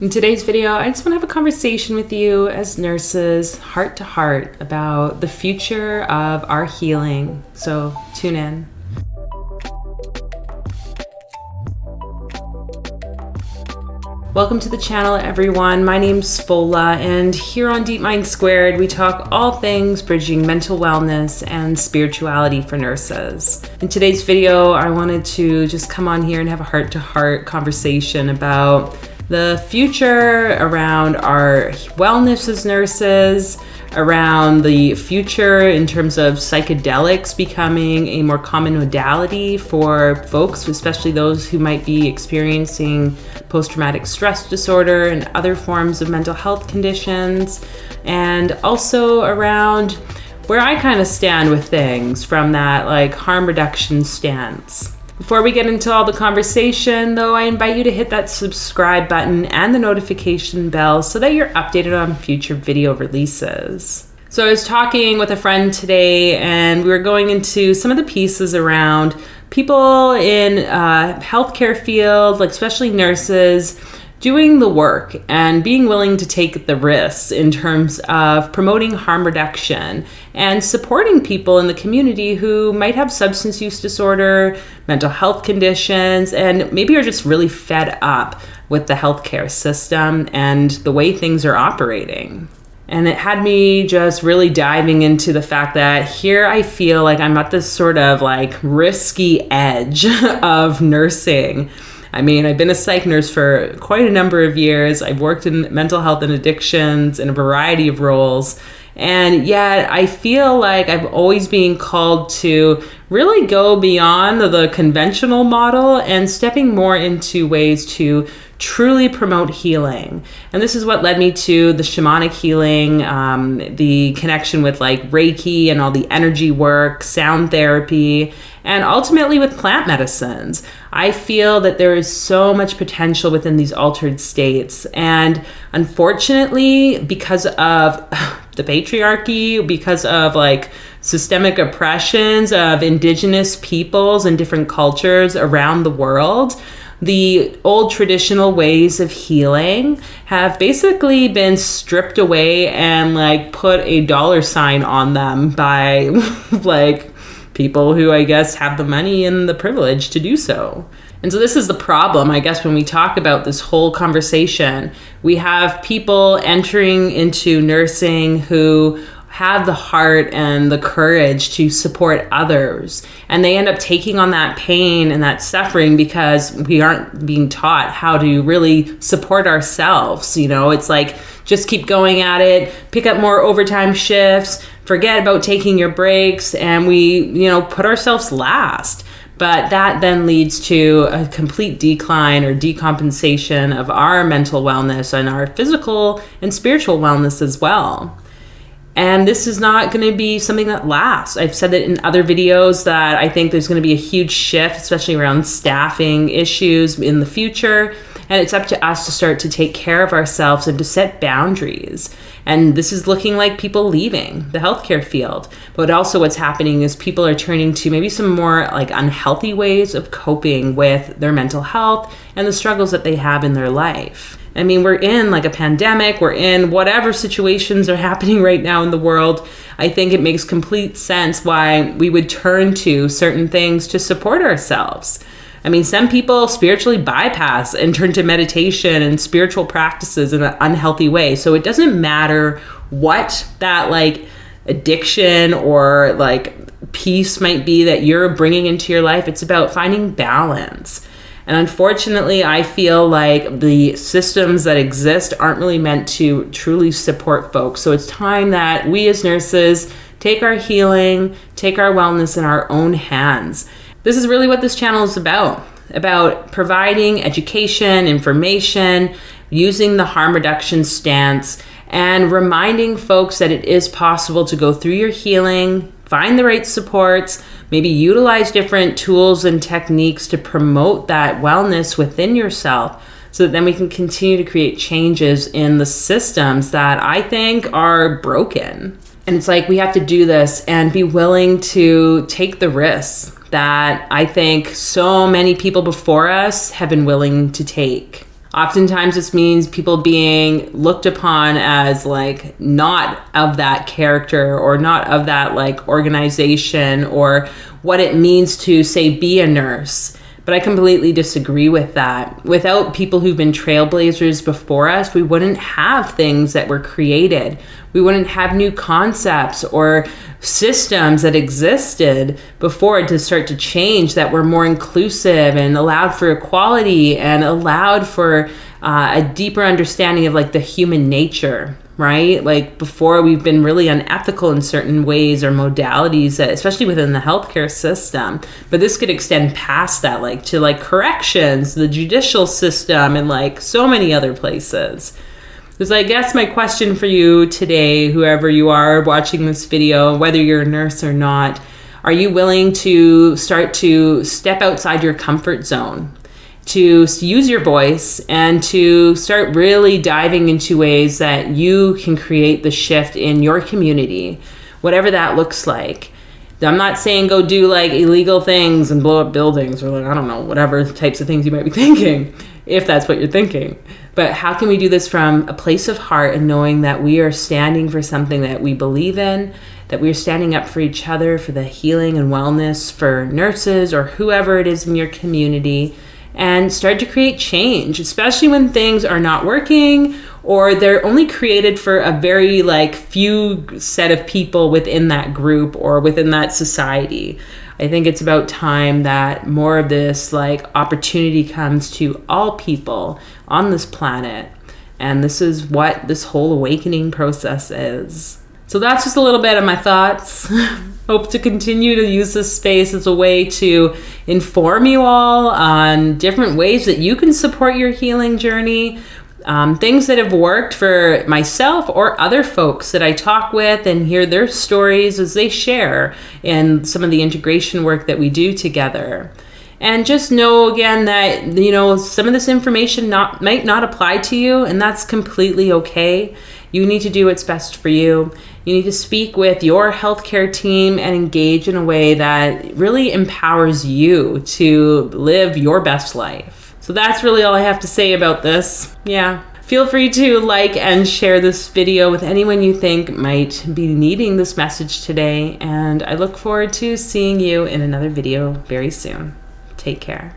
In today's video, I just want to have a conversation with you as nurses, heart to heart, about the future of our healing. So tune in. Welcome to the channel, everyone. My name's Fola, and here on Deep Mind Squared, we talk all things bridging mental wellness and spirituality for nurses. In today's video, I wanted to just come on here and have a heart-to-heart conversation about the future around our wellness as nurses, around the future in terms of psychedelics becoming a more common modality for folks, especially those who might be experiencing post-traumatic stress disorder and other forms of mental health conditions, and also around where I kind of stand with things from that harm reduction stance. Before we get into all the conversation, though, I invite you to hit that subscribe button and the notification bell so that you're updated on future video releases. So I was talking with a friend today, and we were going into some of the pieces around people in healthcare field, especially nurses, doing the work and being willing to take the risks in terms of promoting harm reduction and supporting people in the community who might have substance use disorder, mental health conditions, and maybe are just really fed up with the healthcare system and the way things are operating. And it had me just really diving into the fact that here I feel like I'm at this sort of risky edge of nursing. I mean, I've been a psych nurse for quite a number of years. I've worked in mental health and addictions in a variety of roles. And yet I feel like I'm always being called to really go beyond the conventional model and stepping more into ways to truly promote healing. And this is what led me to the shamanic healing, the connection with Reiki and all the energy work, sound therapy, and ultimately with plant medicines. I feel that there is so much potential within these altered states. And unfortunately, because of the patriarchy, because of systemic oppressions of indigenous peoples and different cultures around the world, the old traditional ways of healing have basically been stripped away and put a dollar sign on them by people who I guess have the money and the privilege to do so. And so this is the problem, I guess, when we talk about this whole conversation. We have people entering into nursing who have the heart and the courage to support others. And they end up taking on that pain and that suffering because we aren't being taught how to really support ourselves. It's just keep going at it, pick up more overtime shifts, forget about taking your breaks, and we, put ourselves last. But that then leads to a complete decline or decompensation of our mental wellness and our physical and spiritual wellness as well. And this is not going to be something that lasts. I've said that in other videos that I think there's going to be a huge shift, especially around staffing issues in the future. And it's up to us to start to take care of ourselves and to set boundaries. And this is looking like people leaving the healthcare field. But also what's happening is people are turning to maybe some more unhealthy ways of coping with their mental health and the struggles that they have in their life. I mean, we're in a pandemic, we're in whatever situations are happening right now in the world. I think it makes complete sense why we would turn to certain things to support ourselves. I mean, some people spiritually bypass and turn to meditation and spiritual practices in an unhealthy way. So it doesn't matter what that addiction or peace might be that you're bringing into your life. It's about finding balance. And unfortunately, I feel like the systems that exist aren't really meant to truly support folks. So it's time that we as nurses take our healing, take our wellness in our own hands. This is really what this channel is about providing education, information, using the harm reduction stance, and reminding folks that it is possible to go through your healing, find the right supports, maybe utilize different tools and techniques to promote that wellness within yourself so that then we can continue to create changes in the systems that I think are broken. And it's we have to do this and be willing to take the risks that I think so many people before us have been willing to take. Oftentimes this means people being looked upon as like not of that character or not of that like organization or what it means to, say, be a nurse. But I completely disagree with that. Without people who've been trailblazers before us, we wouldn't have things that were created. We wouldn't have new concepts or systems that existed before to start to change that were more inclusive and allowed for equality and allowed for a deeper understanding of like the human nature, right? Like before, we've been really unethical in certain ways or modalities, especially within the healthcare system. But this could extend past that, like to like corrections, the judicial system, and like so many other places. Because I guess my question for you today, whoever you are watching this video, whether you're a nurse or not, are you willing to start to step outside your comfort zone, to use your voice, and to start really diving into ways that you can create the shift in your community, whatever that looks like? I'm not saying go do like illegal things and blow up buildings or like, I don't know, whatever types of things you might be thinking, if that's what you're thinking. But how can we do this from a place of heart and knowing that we are standing for something that we believe in, that we are standing up for each other, for the healing and wellness for nurses or whoever it is in your community, and start to create change, especially when things are not working or they're only created for a very like few set of people within that group or within that society. I think it's about time that more of this like opportunity comes to all people on this planet. And this is what this whole awakening process is. So that's just a little bit of my thoughts. Hope to continue to use this space as a way to inform you all on different ways that you can support your healing journey. Things that have worked for myself or other folks that I talk with and hear their stories as they share in some of the integration work that we do together. And just know again that, you know, some of this information might not apply to you, and that's completely okay. You need to do what's best for you. You need to speak with your healthcare team and engage in a way that really empowers you to live your best life. So that's really all I have to say about this. Yeah. Feel free to like and share this video with anyone you think might be needing this message today. And I look forward to seeing you in another video very soon. Take care.